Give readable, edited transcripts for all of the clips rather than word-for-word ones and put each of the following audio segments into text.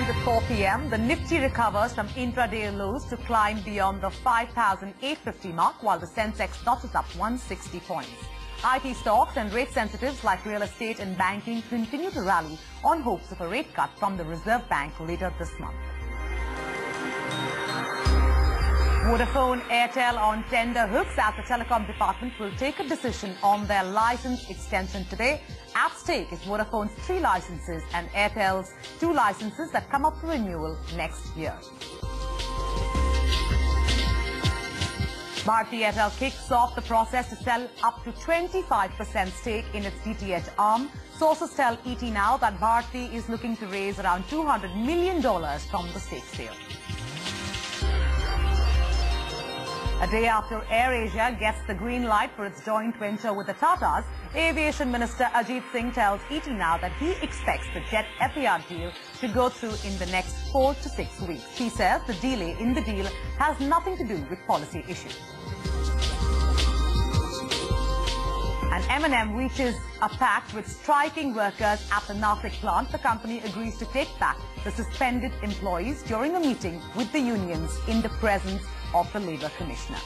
at 4 p.m. The Nifty recovers from intraday lows to climb beyond the 5,850 mark, while the Sensex notches up 160 points. IT stocks and rate sensitives like real estate and banking continue to rally on hopes of a rate cut from the Reserve Bank later this month. Vodafone Airtel on tender hooks as the telecom department will take a decision on their license extension today. At stake is Vodafone's 3 licenses and Airtel's 2 licenses that come up for renewal next year. Bharti Airtel kicks off the process to sell up to 25% stake in its DTH arm. Sources tell ET Now that Bharti is looking to raise around $200 million from the stake sale. A day after AirAsia gets the green light for its joint venture with the Tatas, Aviation Minister Ajit Singh tells ET Now that he expects the Jet Etihad deal to go through in the next 4 to 6 weeks. He says the delay in the deal has nothing to do with policy issues. And M&M reaches a pact with striking workers at the Nashik plant. The company agrees to take back the suspended employees during a meeting with the unions in the presence of the Labour Commissioner.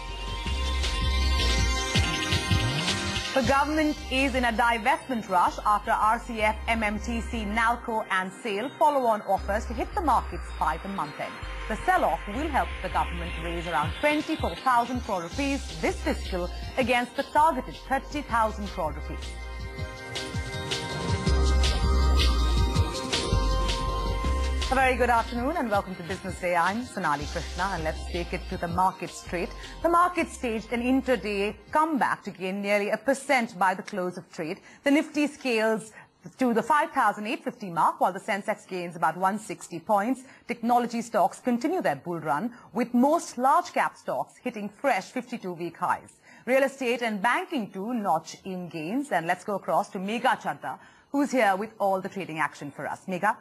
The government is in a divestment rush after RCF, MMTC, NALCO and SAIL follow-on offers to hit the markets by the month end. The sell-off will help the government raise around 24,000 crore rupees this fiscal against the targeted 30,000 crore rupees. A very good afternoon and welcome to Business Day. I'm Sonali Krishna and let's take it to the market straight. The market staged an intraday comeback to gain nearly 1% by the close of trade. The Nifty scales to the 5,850 mark, while the Sensex gains about 160 points. Technology stocks continue their bull run, with most large-cap stocks hitting fresh 52-week highs. Real estate and banking too notch in gains. And let's go across to Megha Chadha, who's here with all the trading action for us. Megha?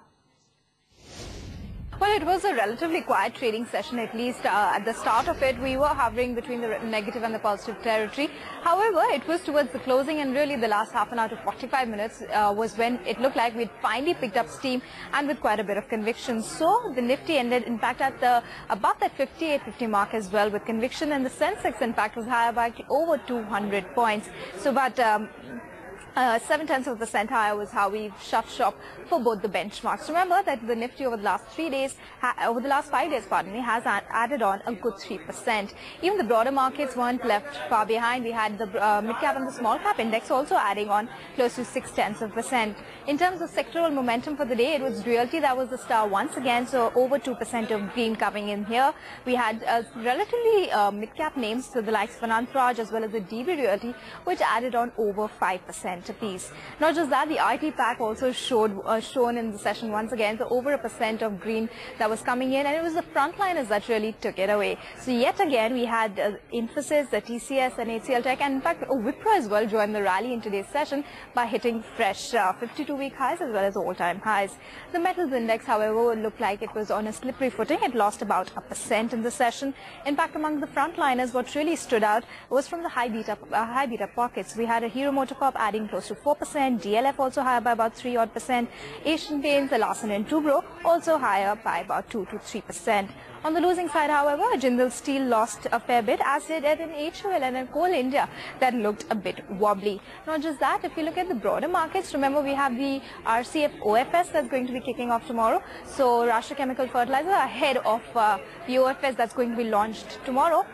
Well, it was a relatively quiet trading session, at least at the start of it. We were hovering between the negative and the positive territory. However, it was towards the closing and really the last half an hour to 45 minutes was when it looked like we'd finally picked up steam and with quite a bit of conviction. So the Nifty ended, in fact, at the above that 5850 mark as well with conviction, and the Sensex, in fact, was higher by over 200 points. So about 0.7% higher was how we shut shop for both the benchmarks. Remember that the Nifty over the last 5 days, has added on a good 3%. Even the broader markets weren't left far behind. We had the mid-cap and the small-cap index also adding on close to 0.6%. In terms of sectoral momentum for the day, it was realty that was the star once again, so over 2% of green coming in here. We had relatively mid-cap names, so the likes of Anant Raj as well as the DB Realty, which added on over 5%. Apiece. Not just that, the IT pack also shown in the session once again, so over 1% of green that was coming in, and it was the frontliners that really took it away. So yet again, we had Infosys, the TCS and HCL Tech, and in fact, Wipro as well joined the rally in today's session by hitting fresh 52-week highs as well as all-time highs. The metals index, however, looked like it was on a slippery footing. It lost about 1% in the session. In fact, among the frontliners, what really stood out was from the high beta pockets. We had a Hero MotoCorp adding close to 4%, DLF also higher by about 3%, Asian Paints, Larsen & Toubro also higher by about 2 to 3%. On the losing side, however, Jindal Steel lost a fair bit, as did an HOL and a Coal India that looked a bit wobbly. Not just that, if you look at the broader markets, remember we have the RCF OFS that's going to be kicking off tomorrow. So Rashtra Chemical Fertilizer ahead of the OFS that's going to be launched tomorrow.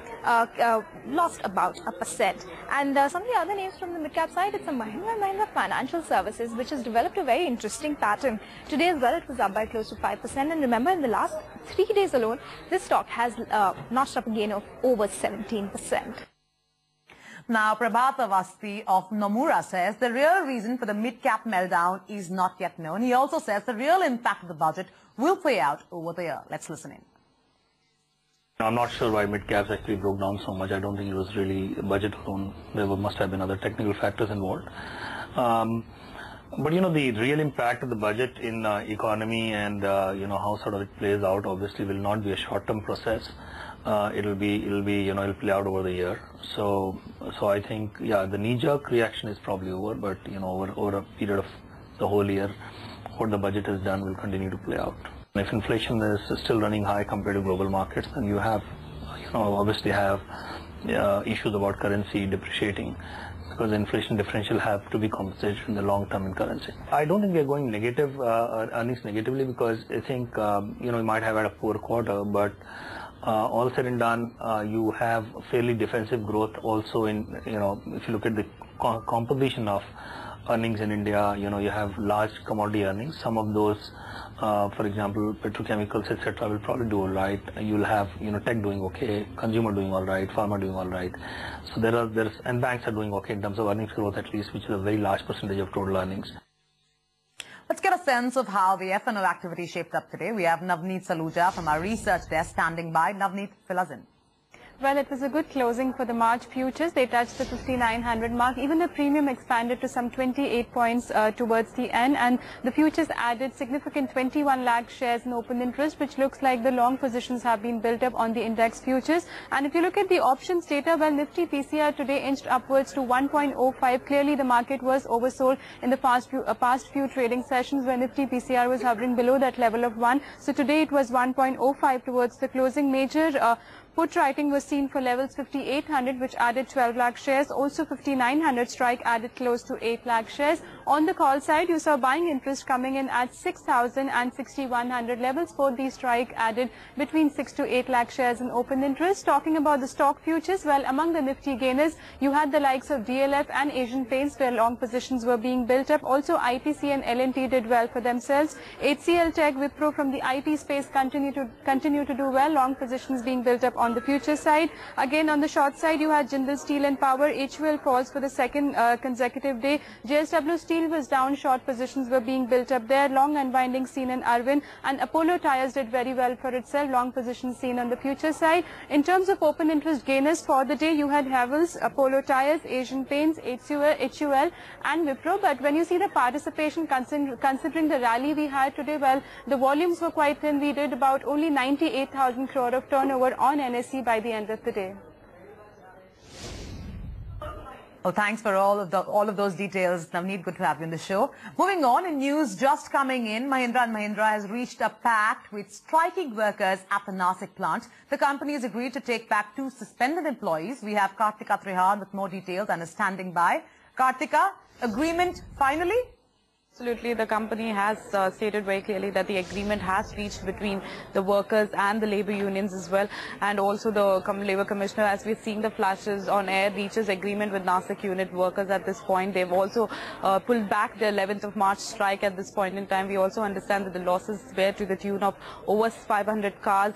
Lost about 1%. And some of the other names from the mid-cap side, it's a Mahindra & Mahindra Financial Services, which has developed a very interesting pattern. Today as well, it was up by close to 5%. And remember, in the last 3 days alone, this stock has notched up a gain of over 17%. Now, Prabhat Avasthi of Nomura says the real reason for the mid-cap meltdown is not yet known. He also says the real impact of the budget will play out over the year. Let's listen in. I'm not sure why mid-caps actually broke down so much. I don't think it was really budget alone. There must have been other technical factors involved. But, you know, the real impact of the budget in economy and, you know, how sort of it plays out obviously will not be a short-term process. It'll play out over the year. So I think, yeah, the knee-jerk reaction is probably over, but, you know, over a period of the whole year, what the budget has done will continue to play out. If inflation is still running high compared to global markets, then you have, obviously have issues about currency depreciating, because the inflation differential have to be compensated in the long term in currency. I don't think we are going negative, earnings negatively, because I think, we might have had a poor quarter, but all said and done, you have fairly defensive growth also in, if you look at the composition of earnings in India, you have large commodity earnings. Some of those, for example, petrochemicals, etc., will probably do all right. You'll have, tech doing okay, consumer doing all right, pharma doing all right. So and banks are doing okay in terms of earnings growth at least, which is a very large percentage of total earnings. Let's get a sense of how the F&O activity shaped up today. We have Navneet Saluja from our research desk standing by. Navneet, fill us in. Well, it was a good closing for the March futures. They touched the 5,900 mark. Even the premium expanded to some 28 points towards the end, and the futures added significant 21 lakh shares in open interest, which looks like the long positions have been built up on the index futures. And if you look at the options data, well, Nifty PCR today inched upwards to 1.05. Clearly, the market was oversold in the past few trading sessions where Nifty PCR was hovering below that level of 1. So today it was 1.05 towards the closing. Major put writing was seen for levels 5,800, which added 12 lakh shares. Also 5,900 strike added close to 8 lakh shares. On the call side, you saw buying interest coming in at 6,000 and 6,100 levels. Both these strike added between 6 to 8 lakh shares in open interest. Talking about the stock futures, well, among the Nifty gainers, you had the likes of DLF and Asian Paints, where long positions were being built up. Also, ITC and L&T did well for themselves. HCL Tech, Wipro from the IT space continue to do well. Long positions being built up on the future side. Again, on the short side, you had Jindal Steel and Power. HUL falls for the second consecutive day. JSW Steel was down. Short positions were being built up there. Long unwinding seen in Arvind, and Apollo Tyres did very well for itself. Long positions seen on the future side. In terms of open interest gainers for the day, you had Havells, Apollo Tyres, Asian Paints, HUL and Wipro. But when you see the participation, considering the rally we had today, well, the volumes were quite thin. We did about only 98,000 crore of turnover on NSE by the end of the day. Oh, thanks for all of those details, Navneet. Good to have you on the show. Moving on, in news just coming in, Mahindra & Mahindra has reached a pact with striking workers at the Nasik plant. The company has agreed to take back 2 suspended employees. We have Kartika Trihan with more details and is standing by. Kartika, agreement finally? Absolutely. The company has stated very clearly that the agreement has reached between the workers and the labor unions as well. And also the labor commissioner, as we're seeing the flashes on air, reaches agreement with Nasik unit workers at this point. They've also pulled back the 11th of March strike at this point in time. We also understand that the losses were to the tune of over 500 cars,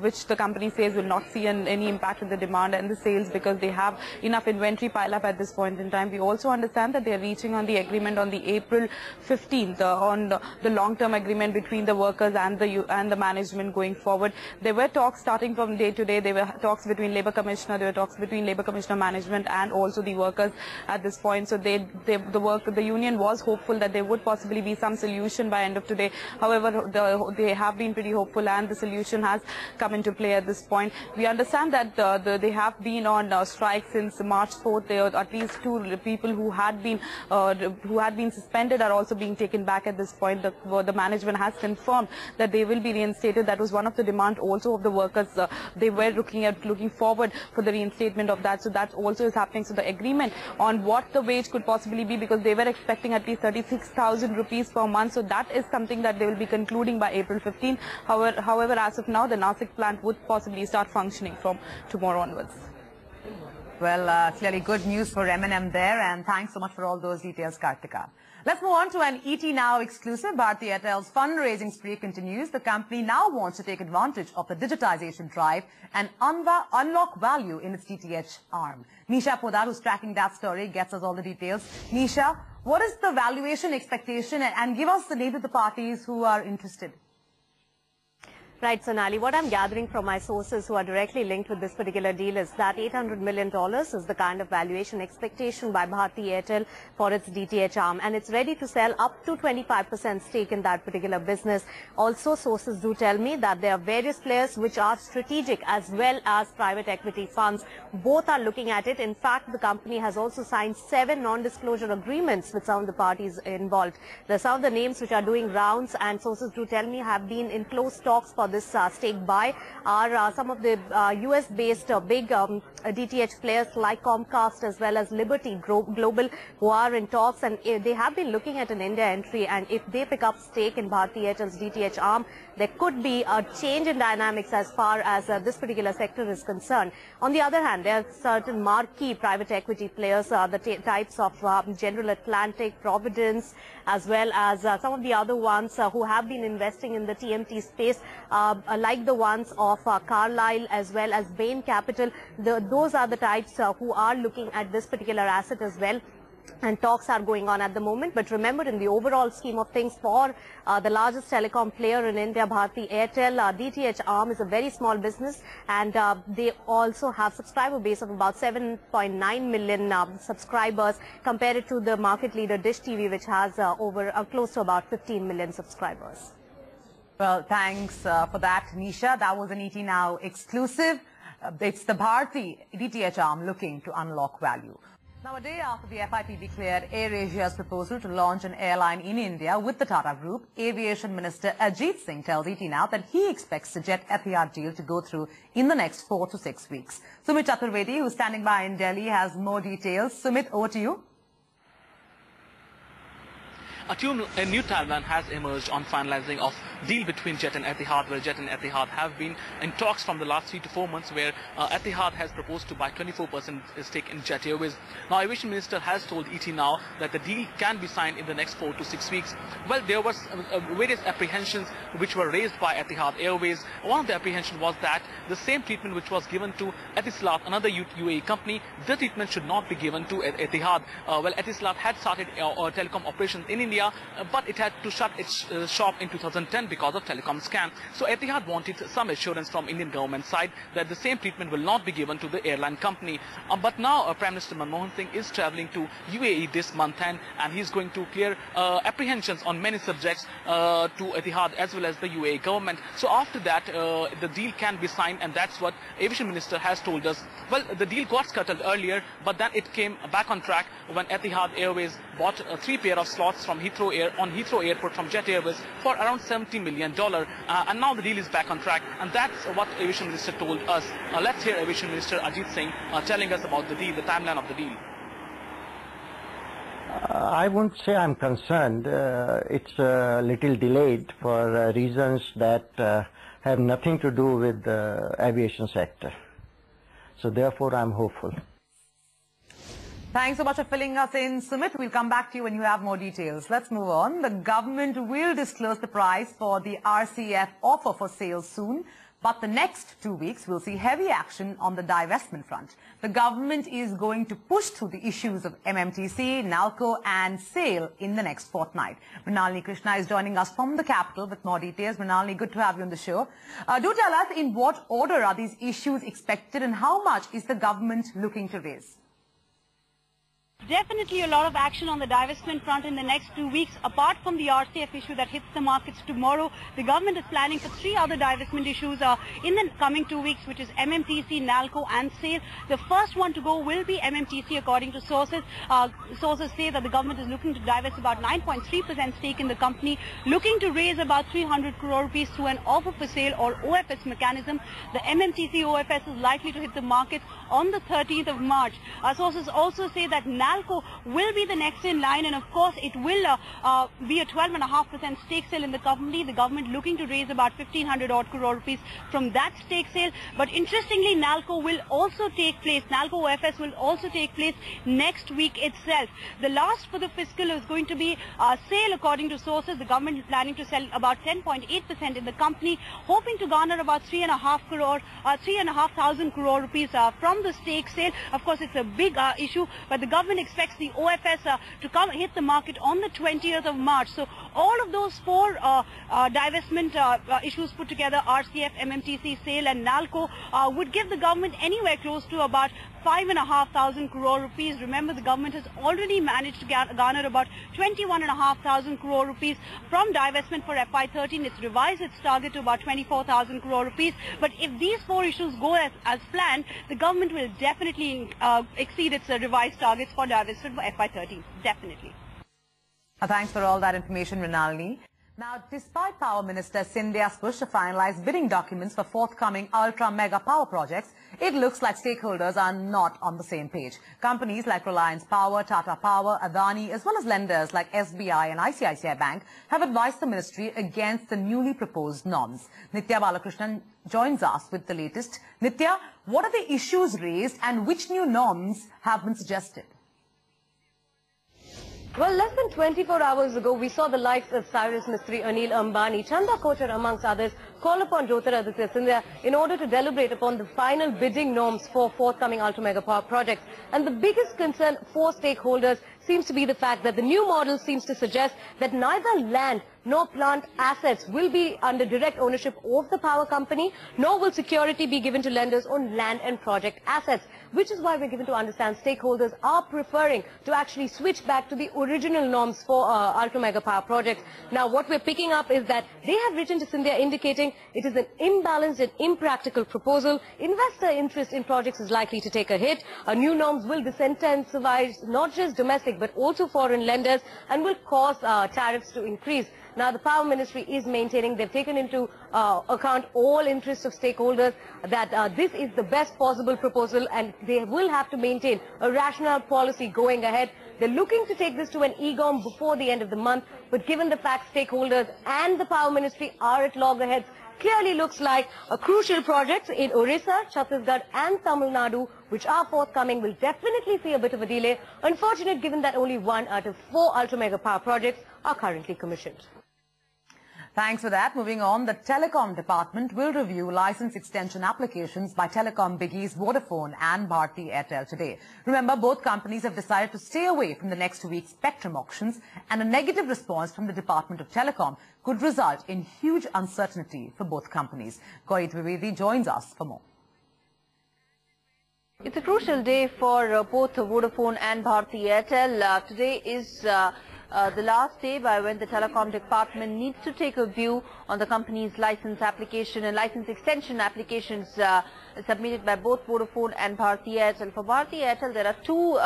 which the company says will not see any impact on the demand and the sales because they have enough inventory pile up at this point in time. We also understand that they're reaching on the agreement on the April 15th on the long-term agreement between the workers and the management going forward. There were talks starting from day to day. There were talks between Labour Commissioner, there were talks between Labour Commissioner management and also the workers at this point. So the union was hopeful that there would possibly be some solution by end of today. However, they have been pretty hopeful and the solution has come into play at this point. We understand that they have been on strike since March 4th. There are at least 2 people who had been suspended are also being taken back at this point. The management has confirmed that they will be reinstated. That was one of the demands also of the workers. They were looking forward for the reinstatement of that. So that also is happening. So the agreement on what the wage could possibly be, because they were expecting at least 36,000 rupees per month. So that is something that they will be concluding by April 15. However, as of now, the Nasik plant would possibly start functioning from tomorrow onwards. Well, clearly good news for M&M there, and thanks so much for all those details, Kartika. Let's move on to an ET Now exclusive. Bharti Airtel's fundraising spree continues. The company now wants to take advantage of the digitization drive and unlock value in its DTH arm. Nisha Podar, who's tracking that story, gets us all the details. Nisha, what is the valuation expectation, and give us the name of the parties who are interested? Right, Sonali. What I'm gathering from my sources who are directly linked with this particular deal is that $800 million is the kind of valuation expectation by Bharti Airtel for its DTH arm, and it's ready to sell up to 25% stake in that particular business. Also, sources do tell me that there are various players which are strategic as well as private equity funds. Both are looking at it. In fact, the company has also signed 7 non-disclosure agreements with some of the parties involved. There are some of the names which are doing rounds, and sources do tell me have been in close talks for this stake buy are some of the US-based big DTH players like Comcast as well as Liberty Global, who are in talks, and they have been looking at an India entry, and if they pick up stake in Bharti Airtel's DTH arm, there could be a change in dynamics as far as this particular sector is concerned. On the other hand, there are certain marquee private equity players, the types of General Atlantic, Providence, as well as some of the other ones who have been investing in the TMT space, like the ones of Carlyle as well as Bain Capital. Those are the types who are looking at this particular asset as well. And talks are going on at the moment. But remember, in the overall scheme of things, for the largest telecom player in India, Bharti Airtel, DTH arm is a very small business, and they also have subscriber base of about 7.9 million subscribers, compared to the market leader Dish TV, which has close to about 15 million subscribers. Well, thanks for that, Nisha. That was an ET Now exclusive. It's the Bharti DTH arm looking to unlock value. Now, a day after the FIP declared AirAsia's proposal to launch an airline in India with the Tata Group, Aviation Minister Ajit Singh tells ET Now that he expects the Jet Etihad deal to go through in the next 4 to 6 weeks. Sumit Chaturvedi, who's standing by in Delhi, has more details. Sumit, over to you. A new timeline has emerged on finalizing of deal between Jet and Etihad, where Jet and Etihad have been in talks from the last 3 to 4 months, where Etihad has proposed to buy 24% stake in Jet Airways. Now, Aviation Minister has told ET Now that the deal can be signed in the next 4 to 6 weeks. Well, there was various apprehensions which were raised by Etihad Airways. One of the apprehensions was that the same treatment which was given to Etisalat, another UAE company, the treatment should not be given to Etihad. Well, Etisalat had started telecom operations in India, but it had to shut its shop in 2010 because of telecom scam. So Etihad wanted some assurance from Indian government side that the same treatment will not be given to the airline company. But now Prime Minister Manmohan Singh is travelling to UAE this month, and he's going to clear apprehensions on many subjects to Etihad as well as the UAE government. So after that, the deal can be signed, and that's what Aviation Minister has told us. Well, the deal got scuttled earlier, but then it came back on track when Etihad Airways bought 3 pair of slots from Heathrow Airport from Jet Airways for around $70 million. And now the deal is back on track, and that's what Aviation Minister told us. Let's hear Aviation Minister Ajit Singh telling us about the deal, the timeline of the deal. I won't say I'm concerned. It's a little delayed for reasons that have nothing to do with the aviation sector. So therefore, I'm hopeful. Thanks so much for filling us in, Sumit. We'll come back to you when you have more details. Let's move on. The government will disclose the price for the RCF offer for sale soon, but the next 2 weeks will see heavy action on the divestment front. The government is going to push through the issues of MMTC, NALCO and SAIL in the next fortnight. Mrinalini Krishna is joining us from the capital with more details. Mrinalini, good to have you on the show. Do tell us, in what order are these issues expected, and how much is the government looking to raise? Definitely a lot of action on the divestment front in the next 2 weeks. Apart from the RCF issue that hits the markets tomorrow, the government is planning for 3 other divestment issues in the coming 2 weeks, which is MMTC, NALCO and SAIL. The first one to go will be MMTC, according to sources. Sources say that the government is looking to divest about 9.3% stake in the company, looking to raise about 300 crore rupees through an offer for sale or OFS mechanism. The MMTC OFS is likely to hit the market on the 13th of March. Sources also say that NALCO will be the next in line, and of course it will be a 12.5% stake sale in the company. The government looking to raise about 1,500 odd crore rupees from that stake sale. But interestingly, NALCO will also take place, NALCO OFS will also take place next week itself. The last for the fiscal is going to be SAIL, according to sources. The government is planning to sell about 10.8% in the company, hoping to garner about 3,500 crore rupees from the stake sale. Of course, it's a big issue, but the government expects the OFS to come hit the market on the 20th of March. So all of those four divestment issues put together, RCF, MMTC, SAIL and NALCO, would give the government anywhere close to about 5,500 crore rupees. Remember, the government has already managed to garner about 21,500 crore rupees from divestment for FY13. It's revised its target to about 24,000 crore rupees. But if these four issues go as planned, the government will definitely exceed its revised targets for divestment for FY13. Definitely. Thanks for all that information, Rinalini. Now, despite Power Minister Scindia's push to finalize bidding documents for forthcoming ultra-mega power projects, it looks like stakeholders are not on the same page. Companies like Reliance Power, Tata Power, Adani, as well as lenders like SBI and ICICI Bank have advised the ministry against the newly proposed norms. Nitya Balakrishnan joins us with the latest. Nitya, what are the issues raised and which new norms have been suggested? Well, less than 24 hours ago, we saw the likes of Cyrus Mistry, Anil Ambani, Chanda Kochar, amongst others, call upon Jyotiraditya Scindia in order to deliberate upon the final bidding norms for forthcoming ultra-mega power projects. And the biggest concern for stakeholders seems to be the fact that the new model seems to suggest that neither land nor plant assets will be under direct ownership of the power company, nor will security be given to lenders on land and project assets, which is why we're given to understand stakeholders are preferring to actually switch back to the original norms for ultra-mega power projects. Now, what we're picking up is that they have written to Scindia indicating it is an imbalanced and impractical proposal. Investor interest in projects is likely to take a hit. New norms will disincentivize not just domestic but also foreign lenders and will cause tariffs to increase. Now, the Power Ministry is maintaining they've taken into account all interests of stakeholders, that this is the best possible proposal and they will have to maintain a rational policy going ahead. They're looking to take this to an EGOM before the end of the month, but given the fact stakeholders and the Power Ministry are at loggerheads, clearly looks like a crucial projects in Orissa, Chhattisgarh and Tamil Nadu, which are forthcoming, will definitely see a bit of a delay. Unfortunate given that only 1 out of 4 ultra-mega power projects are currently commissioned. Thanks for that. Moving on, the Telecom Department will review license extension applications by telecom biggies Vodafone and Bharti Airtel today. Remember, both companies have decided to stay away from the next week's spectrum auctions, and a negative response from the Department of Telecom could result in huge uncertainty for both companies. Gauri Dwivedi joins us for more. It's a crucial day for both Vodafone and Bharti Airtel. Today is the last day by when the Telecom Department needs to take a view on the company's license application and license extension applications submitted by both Vodafone and Bharti Airtel. For Bharti Airtel, there are two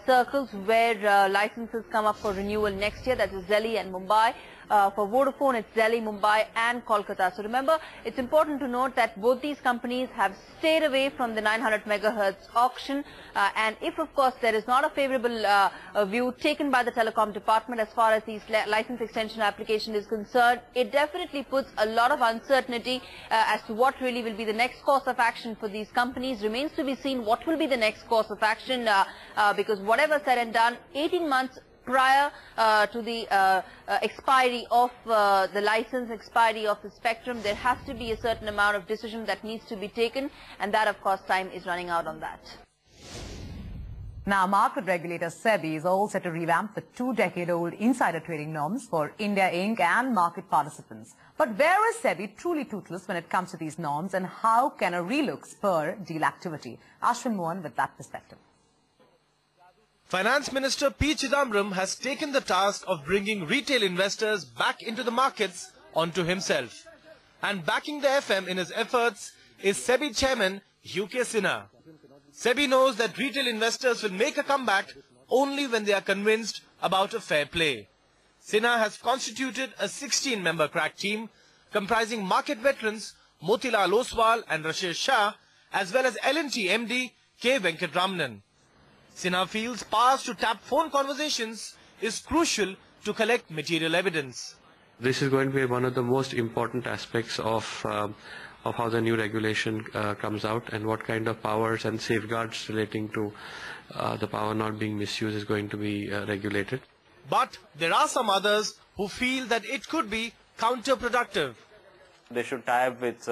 circles where licenses come up for renewal next year, that is Delhi and Mumbai. For Vodafone, it's Delhi, Mumbai and Kolkata. So remember, it's important to note that both these companies have stayed away from the 900 megahertz auction. And if, of course, there is not a favorable view taken by the Telecom Department as far as these license extension application is concerned, it definitely puts a lot of uncertainty as to what really will be the next course of action for these companies. Remains to be seen what will be the next course of action because whatever said and done, 18 months prior to the expiry of the license, expiry of the spectrum, there has to be a certain amount of decision that needs to be taken, and that, of course, time is running out on that. Now, market regulator SEBI is all set to revamp the 2-decade-old insider trading norms for India Inc. and market participants. But where is SEBI truly toothless when it comes to these norms, and how can a relook spur deal activity? Ashwin Mohan with that perspective. Finance Minister P. Chidambaram has taken the task of bringing retail investors back into the markets onto himself. And backing the FM in his efforts is SEBI Chairman U.K. Sinha. SEBI knows that retail investors will make a comeback only when they are convinced about a fair play. Sinha has constituted a 16-member crack team comprising market veterans Motilal Oswal and Rashesh Shah, as well as L&T MD K. Venkatramanan. Sinha feels powers to tap phone conversations is crucial to collect material evidence. This is going to be one of the most important aspects of how the new regulation comes out, and what kind of powers and safeguards relating to the power not being misused is going to be regulated. But there are some others who feel that it could be counterproductive. They should tie up with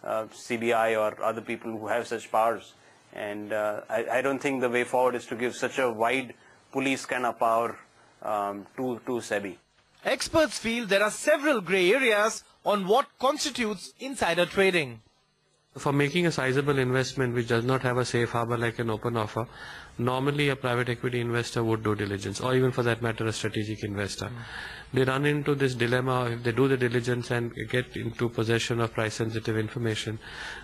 CBI or other people who have such powers And I don't think the way forward is to give such a wide police kind of power to SEBI. Experts feel there are several grey areas on what constitutes insider trading. For making a sizable investment which does not have a safe harbor like an open offer, normally a private equity investor would do diligence, or even for that matter a strategic investor. They run into this dilemma: if they do the diligence and get into possession of price sensitive information,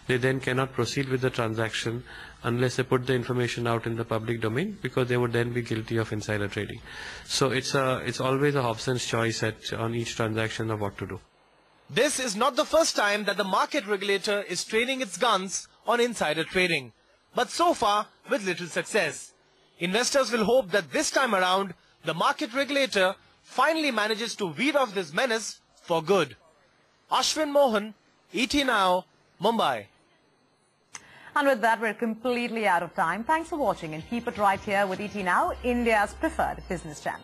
they then cannot proceed with the transaction unless they put the information out in the public domain, because they would then be guilty of insider trading. So it's always a Hobson's choice on each transaction of what to do. This is not the first time that the market regulator is training its guns on insider trading, but so far with little success. Investors will hope that this time around, the market regulator finally manages to weed off this menace for good. Ashwin Mohan, ET Now, Mumbai. And with that, we're completely out of time. Thanks for watching, and keep it right here with ET Now, India's preferred business channel.